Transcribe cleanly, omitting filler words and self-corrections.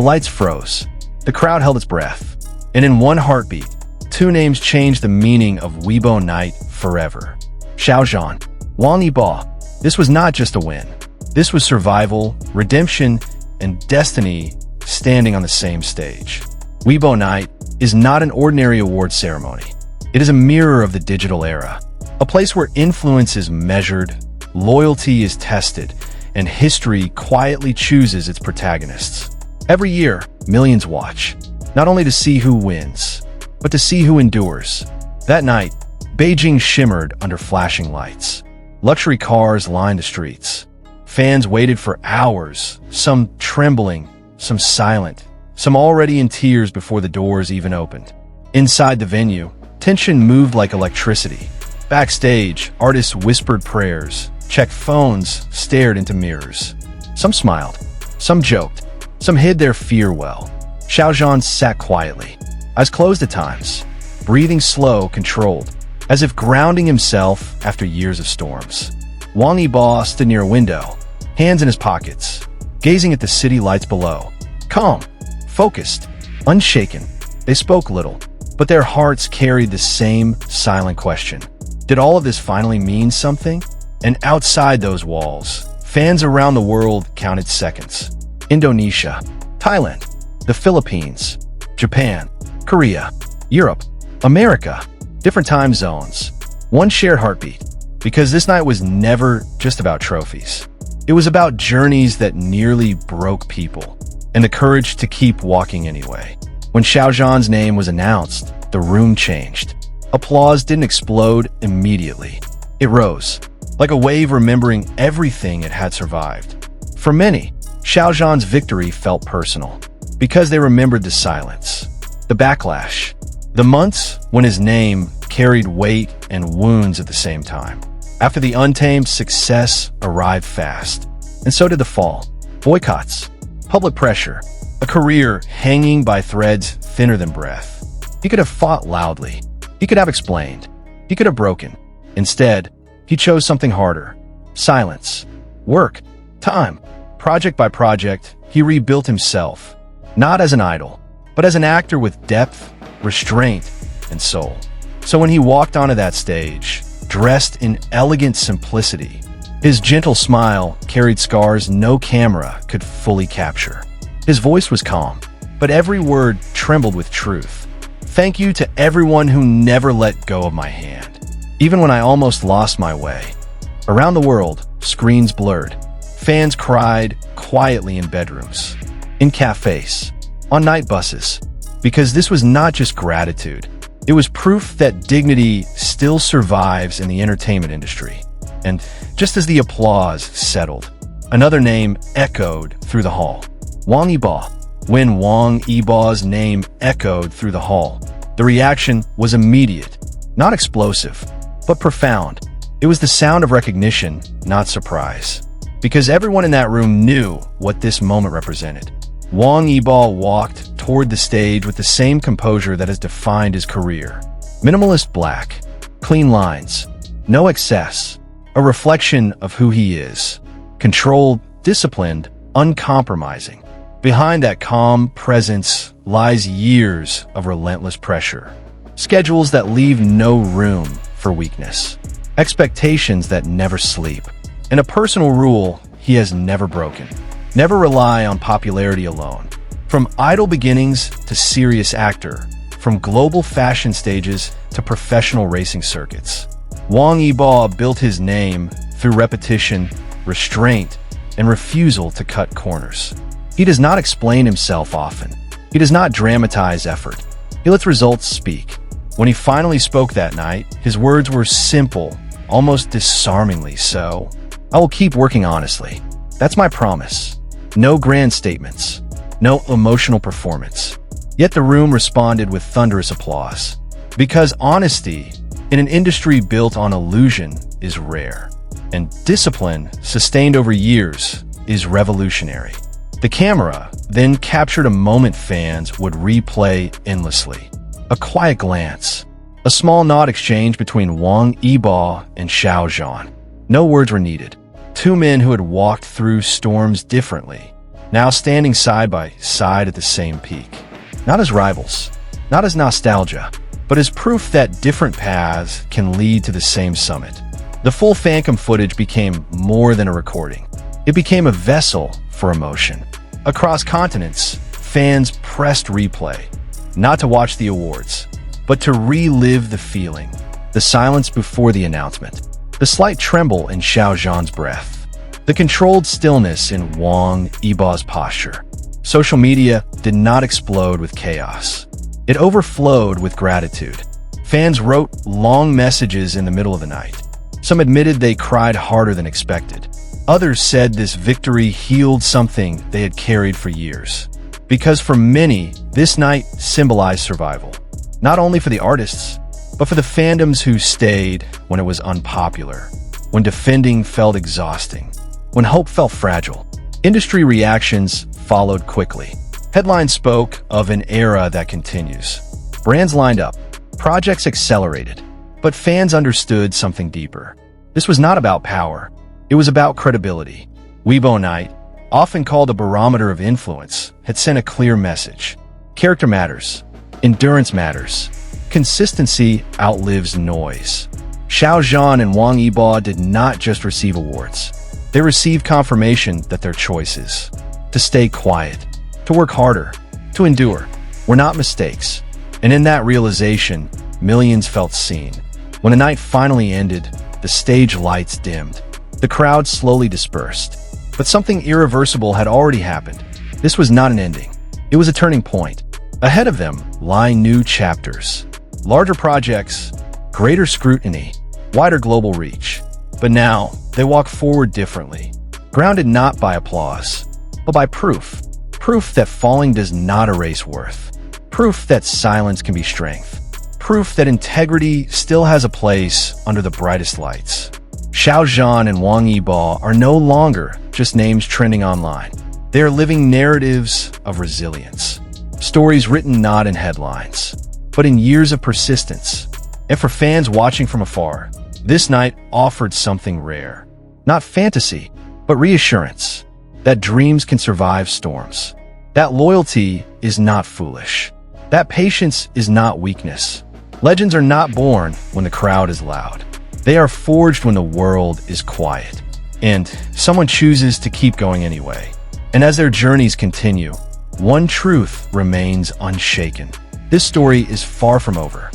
lights froze. The crowd held its breath. And in one heartbeat, two names changed the meaning of Weibo Night forever. Xiao Zhan Wang Yibo. This was not just a win. This was survival, redemption, and destiny standing on the same stage. Weibo Night is not an ordinary award ceremony. It is a mirror of the digital era, a place where influence is measured, loyalty is tested, and history quietly chooses its protagonists. Every year, millions watch, not only to see who wins, but to see who endures. That night, Beijing shimmered under flashing lights. Luxury cars lined the streets. Fans waited for hours, some trembling, some silent, some already in tears before the doors even opened. Inside the venue, tension moved like electricity. Backstage, artists whispered prayers, checked phones, stared into mirrors. Some smiled, some joked, some hid their fear well. Xiao Zhan sat quietly, eyes closed at times, breathing slow, controlled, as if grounding himself after years of storms. Wang Yibo stood near a window, hands in his pockets, gazing at the city lights below. Calm, focused, unshaken. They spoke little, but their hearts carried the same silent question. Did all of this finally mean something? And outside those walls, fans around the world counted seconds. Indonesia, Thailand, the Philippines, Japan, Korea, Europe, America, different time zones, one shared heartbeat. Because this night was never just about trophies. It was about journeys that nearly broke people, and the courage to keep walking anyway. When Xiao Zhan's name was announced, the room changed. Applause didn't explode immediately. It rose, like a wave remembering everything it had survived. For many, Xiao Zhan's victory felt personal, because they remembered the silence, the backlash, the months when his name carried weight and wounds at the same time. After the Untamed, success arrived fast, and so did the fall. Boycotts, public pressure, a career hanging by threads thinner than breath. He could have fought loudly. He could have explained. He could have broken. Instead, he chose something harder. Silence. Work. Time. Project by project, he rebuilt himself. Not as an idol, but as an actor with depth, restraint, and soul. So when he walked onto that stage, dressed in elegant simplicity, his gentle smile carried scars no camera could fully capture. His voice was calm, but every word trembled with truth. Thank you to everyone who never let go of my hand, even when I almost lost my way. Around the world, screens blurred. Fans cried quietly in bedrooms, in cafes, on night buses, because this was not just gratitude. It was proof that dignity still survives in the entertainment industry. And just as the applause settled, another name echoed through the hall. Wang Yibo. When Wang Yibo's name echoed through the hall, the reaction was immediate, not explosive, but profound. It was the sound of recognition, not surprise, because everyone in that room knew what this moment represented. Wang Yibo walked toward the stage with the same composure that has defined his career. Minimalist black, clean lines, no excess, a reflection of who he is. Controlled, disciplined, uncompromising. Behind that calm presence lies years of relentless pressure. Schedules that leave no room for weakness. Expectations that never sleep. And a personal rule he has never broken. Never rely on popularity alone. From idle beginnings to serious actor, from global fashion stages to professional racing circuits, Wang Yibo built his name through repetition, restraint, and refusal to cut corners. He does not explain himself often. He does not dramatize effort. He lets results speak. When he finally spoke that night, his words were simple, almost disarmingly so. I will keep working honestly. That's my promise. No grand statements. No emotional performance. Yet the room responded with thunderous applause. Because honesty, in an industry built on illusion, is rare. And discipline, sustained over years, is revolutionary. The camera then captured a moment fans would replay endlessly. A quiet glance. A small nod exchange between Wang Yibo and Xiao Zhan. No words were needed. Two men who had walked through storms differently, now standing side by side at the same peak. Not as rivals, not as nostalgia, but as proof that different paths can lead to the same summit. The full Fancam footage became more than a recording. It became a vessel for emotion. Across continents, fans pressed replay, not to watch the awards, but to relive the feeling, the silence before the announcement, the slight tremble in Xiao Zhan's breath, the controlled stillness in Wang Yibo's posture. Social media did not explode with chaos. It overflowed with gratitude. Fans wrote long messages in the middle of the night. Some admitted they cried harder than expected. Others said this victory healed something they had carried for years. Because for many, this night symbolized survival. Not only for the artists, but for the fandoms who stayed when it was unpopular, when defending felt exhausting, when hope felt fragile. Industry reactions followed quickly. Headlines spoke of an era that continues. Brands lined up, projects accelerated, but fans understood something deeper. This was not about power. It was about credibility. Weibo Night, often called a barometer of influence, had sent a clear message. Character matters. Endurance matters. Consistency outlives noise. Xiao Zhan and Wang Yibo did not just receive awards. They received confirmation that their choices, to stay quiet, to work harder, to endure, were not mistakes. And in that realization, millions felt seen. When the night finally ended, the stage lights dimmed. The crowd slowly dispersed. But something irreversible had already happened. This was not an ending. It was a turning point. Ahead of them lie new chapters. Larger projects, greater scrutiny, wider global reach. But now, they walk forward differently. Grounded not by applause, but by proof. Proof that falling does not erase worth. Proof that silence can be strength. Proof that integrity still has a place under the brightest lights. Xiao Zhan and Wang Yibo are no longer just names trending online. They are living narratives of resilience. Stories written not in headlines, but in years of persistence. And for fans watching from afar, this night offered something rare. Not fantasy, but reassurance. That dreams can survive storms. That loyalty is not foolish. That patience is not weakness. Legends are not born when the crowd is loud. They are forged when the world is quiet. And someone chooses to keep going anyway. And as their journeys continue, one truth remains unshaken. This story is far from over.